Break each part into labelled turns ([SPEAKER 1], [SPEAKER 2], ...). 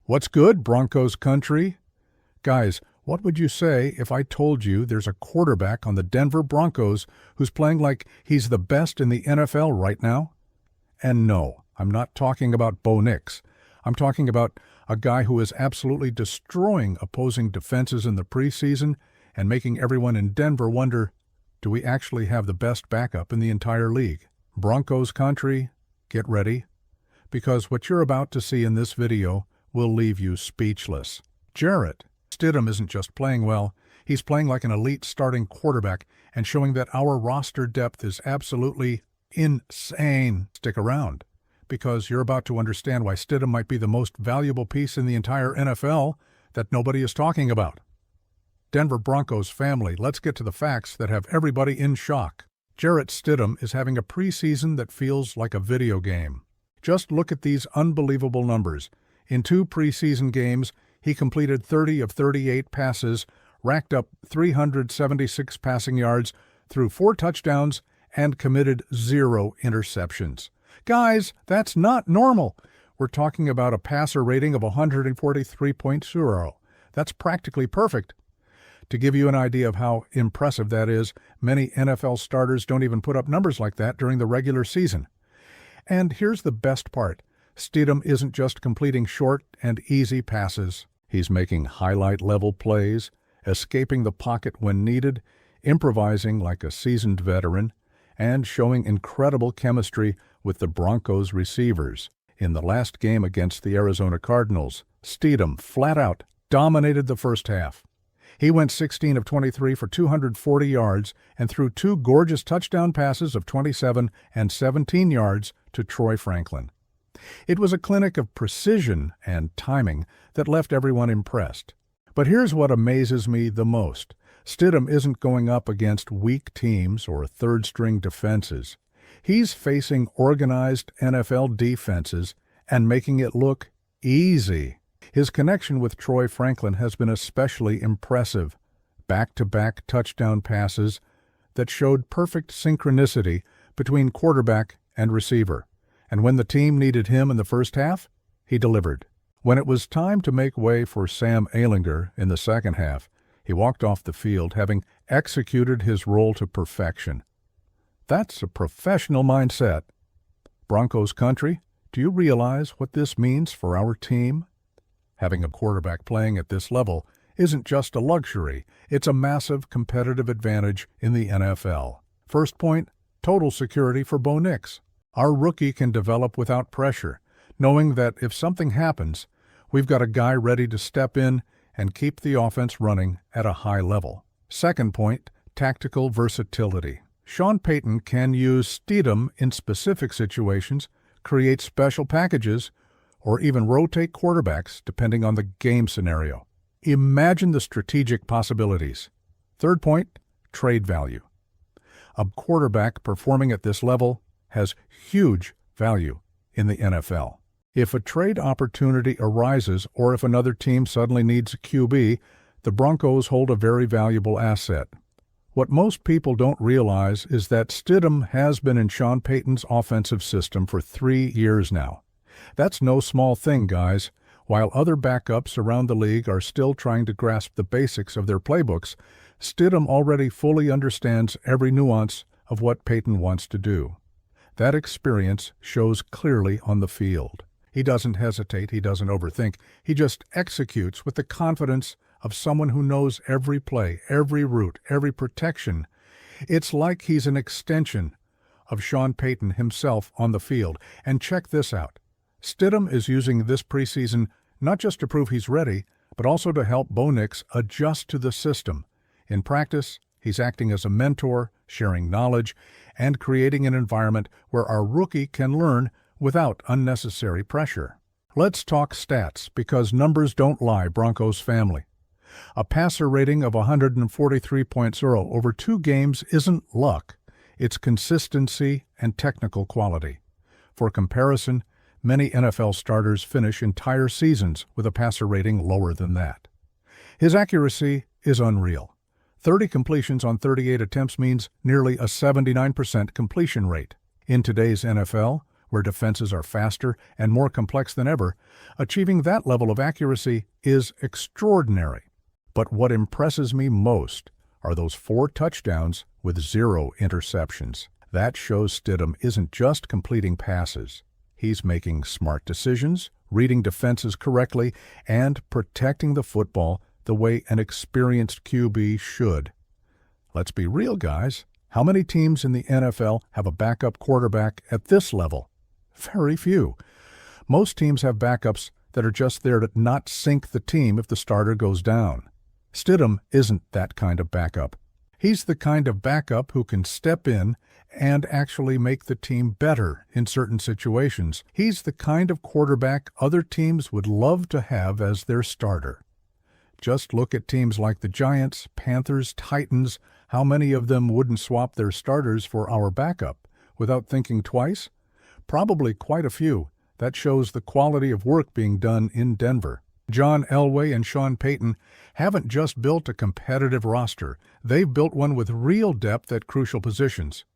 [SPEAKER 1] What's good, Broncos country? Guys, what would you say if I told you there's a quarterback on the Denver Broncos who's playing like he's the best in the NFL right now? And no, I'm not talking about Bo Nix. I'm talking about a guy who is absolutely destroying opposing defenses in the preseason and making everyone in Denver wonder, do we actually have the best backup in the entire league? Broncos country, get ready, because what you're about to see in this video will leave you speechless. Jarrett Stidham isn't just playing well, he's playing like an elite starting quarterback and showing that our roster depth is absolutely insane. Stick around, because you're about to understand why Stidham might be the most valuable piece in the entire NFL that nobody is talking about. Denver Broncos family, let's get to the facts that have everybody in shock. Jarrett Stidham is having a preseason that feels like a video game. Just look at these unbelievable numbers. In 2 preseason games, he completed 30 of 38 passes, racked up 376 passing yards, threw 4 touchdowns, and committed 0 interceptions. Guys, that's not normal. We're talking about a passer rating of 143.0. That's practically perfect. To give you an idea of how impressive that is, many NFL starters don't even put up numbers like that during the regular season. And here's the best part. Stidham isn't just completing short and easy passes. He's making highlight-level plays, escaping the pocket when needed, improvising like a seasoned veteran, and showing incredible chemistry with the Broncos receivers. In the last game against the Arizona Cardinals, Stidham flat-out dominated the first half. He went 16 of 23 for 240 yards and threw 2 gorgeous touchdown passes of 27 and 17 yards to Troy Franklin. It was a clinic of precision and timing that left everyone impressed. But here's what amazes me the most. Stidham isn't going up against weak teams or third-string defenses. He's facing organized NFL defenses and making it look easy. His connection with Troy Franklin has been especially impressive. Back-to-back touchdown passes that showed perfect synchronicity between quarterback and receiver. And when the team needed him in the first half, he delivered. When it was time to make way for Sam Ehlinger in the second half, he walked off the field having executed his role to perfection. That's a professional mindset. Broncos country, do you realize what this means for our team? Having a quarterback playing at this level isn't just a luxury, it's a massive competitive advantage in the NFL. First point, total security for Bo Nix. Our rookie can develop without pressure, knowing that if something happens, we've got a guy ready to step in and keep the offense running at a high level. Second point, tactical versatility. Sean Payton can use Stidham in specific situations, create special packages, or even rotate quarterbacks depending on the game scenario. Imagine the strategic possibilities. Third point, trade value. A quarterback performing at this level has huge value in the NFL. If a trade opportunity arises or if another team suddenly needs a QB, the Broncos hold a very valuable asset. What most people don't realize is that Stidham has been in Sean Payton's offensive system for 3 years now. That's no small thing, guys. While other backups around the league are still trying to grasp the basics of their playbooks, Stidham already fully understands every nuance of what Payton wants to do. That experience shows clearly on the field. He doesn't hesitate, he doesn't overthink, he just executes with the confidence of someone who knows every play, every route, every protection. It's like he's an extension of Sean Payton himself on the field. And check this out. Stidham is using this preseason not just to prove he's ready, but also to help Bo Nix adjust to the system. In practice, he's acting as a mentor, sharing knowledge, and creating an environment where our rookie can learn without unnecessary pressure. Let's talk stats, because numbers don't lie, Broncos family. A passer rating of 143.0 over 2 games isn't luck. It's consistency and technical quality. For comparison, many NFL starters finish entire seasons with a passer rating lower than that. His accuracy is unreal. 30 completions on 38 attempts means nearly a 79% completion rate. In today's NFL, where defenses are faster and more complex than ever, achieving that level of accuracy is extraordinary. But what impresses me most are those 4 touchdowns with 0 interceptions. That shows Stidham isn't just completing passes. He's making smart decisions, reading defenses correctly, and protecting the football the way an experienced QB should. Let's be real, guys. How many teams in the NFL have a backup quarterback at this level? Very few. Most teams have backups that are just there to not sink the team if the starter goes down. Stidham isn't that kind of backup. He's the kind of backup who can step in and actually make the team better in certain situations. He's the kind of quarterback other teams would love to have as their starter. Just look at teams like the Giants, Panthers, Titans. How many of them wouldn't swap their starters for our backup without thinking twice? Probably quite a few. That shows the quality of work being done in Denver. John Elway and Sean Payton haven't just built a competitive roster. They've built one with real depth at crucial positions.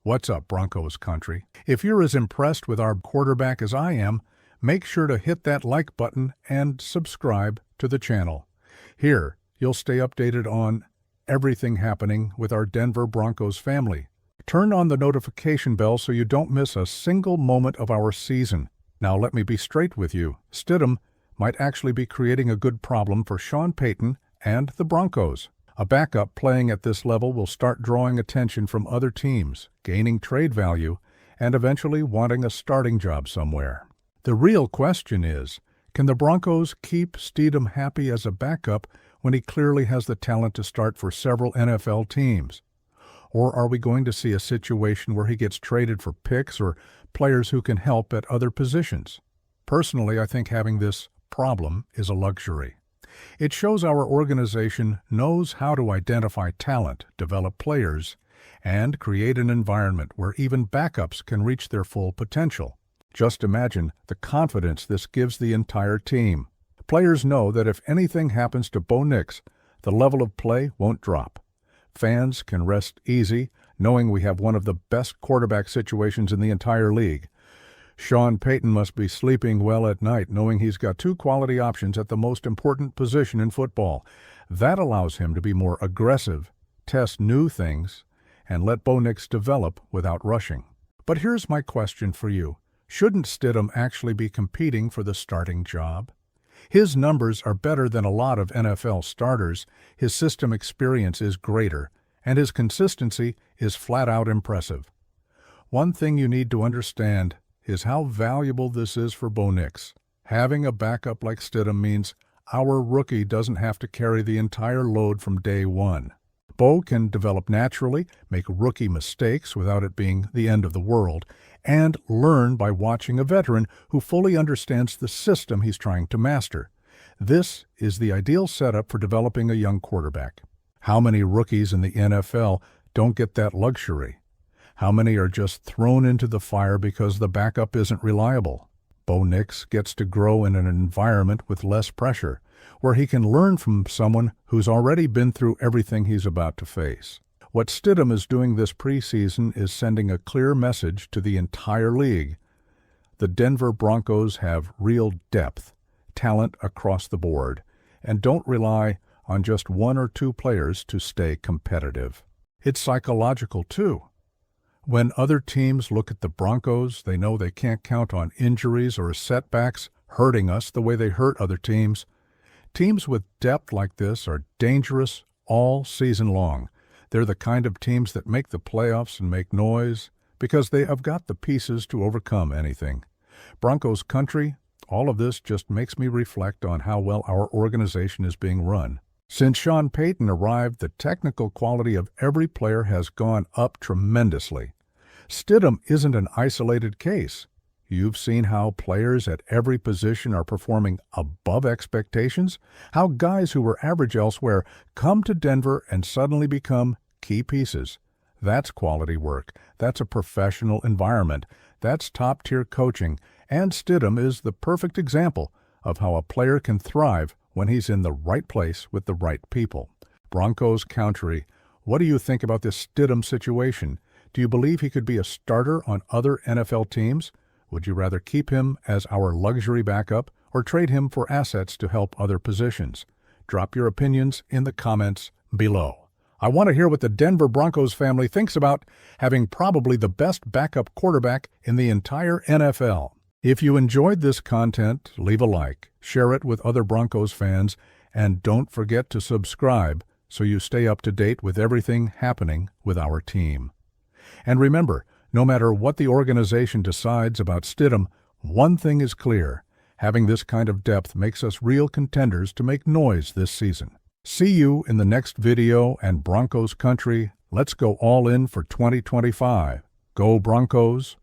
[SPEAKER 1] What's up, Broncos country? If you're as impressed with our quarterback as I am, make sure to hit that like button and subscribe to the channel. Here, you'll stay updated on everything happening with our Denver Broncos family. Turn on the notification bell so you don't miss a single moment of our season. Now let me be straight with you. Stidham might actually be creating a good problem for Sean Payton and the Broncos. A backup playing at this level will start drawing attention from other teams, gaining trade value, and eventually wanting a starting job somewhere. The real question is, can the Broncos keep Stidham happy as a backup when he clearly has the talent to start for several NFL teams? Or are we going to see a situation where he gets traded for picks or players who can help at other positions? Personally, I think having this problem is a luxury. It shows our organization knows how to identify talent, develop players, and create an environment where even backups can reach their full potential. Just imagine the confidence this gives the entire team. Players know that if anything happens to Bo Nix, the level of play won't drop. Fans can rest easy knowing we have one of the best quarterback situations in the entire league. Sean Payton must be sleeping well at night knowing he's got 2 quality options at the most important position in football. That allows him to be more aggressive, test new things, and let Bo Nix develop without rushing. But here's my question for you. Shouldn't Stidham actually be competing for the starting job? His numbers are better than a lot of NFL starters, his system experience is greater, and his consistency is flat-out impressive. One thing you need to understand is how valuable this is for Bo Nix. Having a backup like Stidham means our rookie doesn't have to carry the entire load from day one. Bo can develop naturally, make rookie mistakes without it being the end of the world, and learn by watching a veteran who fully understands the system he's trying to master. This is the ideal setup for developing a young quarterback. How many rookies in the NFL don't get that luxury? How many are just thrown into the fire because the backup isn't reliable? Bo Nix gets to grow in an environment with less pressure, where he can learn from someone who's already been through everything he's about to face. What Stidham is doing this preseason is sending a clear message to the entire league. The Denver Broncos have real depth, talent across the board, and don't rely on just 1 or 2 players to stay competitive. It's psychological, too. When other teams look at the Broncos, they know they can't count on injuries or setbacks hurting us the way they hurt other teams. Teams with depth like this are dangerous all season long. They're the kind of teams that make the playoffs and make noise because they have got the pieces to overcome anything. Broncos country, all of this just makes me reflect on how well our organization is being run. Since Sean Payton arrived, the technical quality of every player has gone up tremendously. Stidham isn't an isolated case. You've seen how players at every position are performing above expectations, how guys who were average elsewhere come to Denver and suddenly become key pieces. That's quality work. That's a professional environment. That's top-tier coaching. And Stidham is the perfect example of how a player can thrive when he's in the right place with the right people. Broncos country, what do you think about this Stidham situation? Do you believe he could be a starter on other NFL teams? Would you rather keep him as our luxury backup or trade him for assets to help other positions? Drop your opinions in the comments below. I want to hear what the Denver Broncos family thinks about having probably the best backup quarterback in the entire NFL. If you enjoyed this content, leave a like, share it with other Broncos fans, and don't forget to subscribe so you stay up to date with everything happening with our team. And remember, no matter what the organization decides about Stidham, one thing is clear: having this kind of depth makes us real contenders to make noise this season. See you in the next video, and Broncos country, let's go all in for 2025. Go Broncos!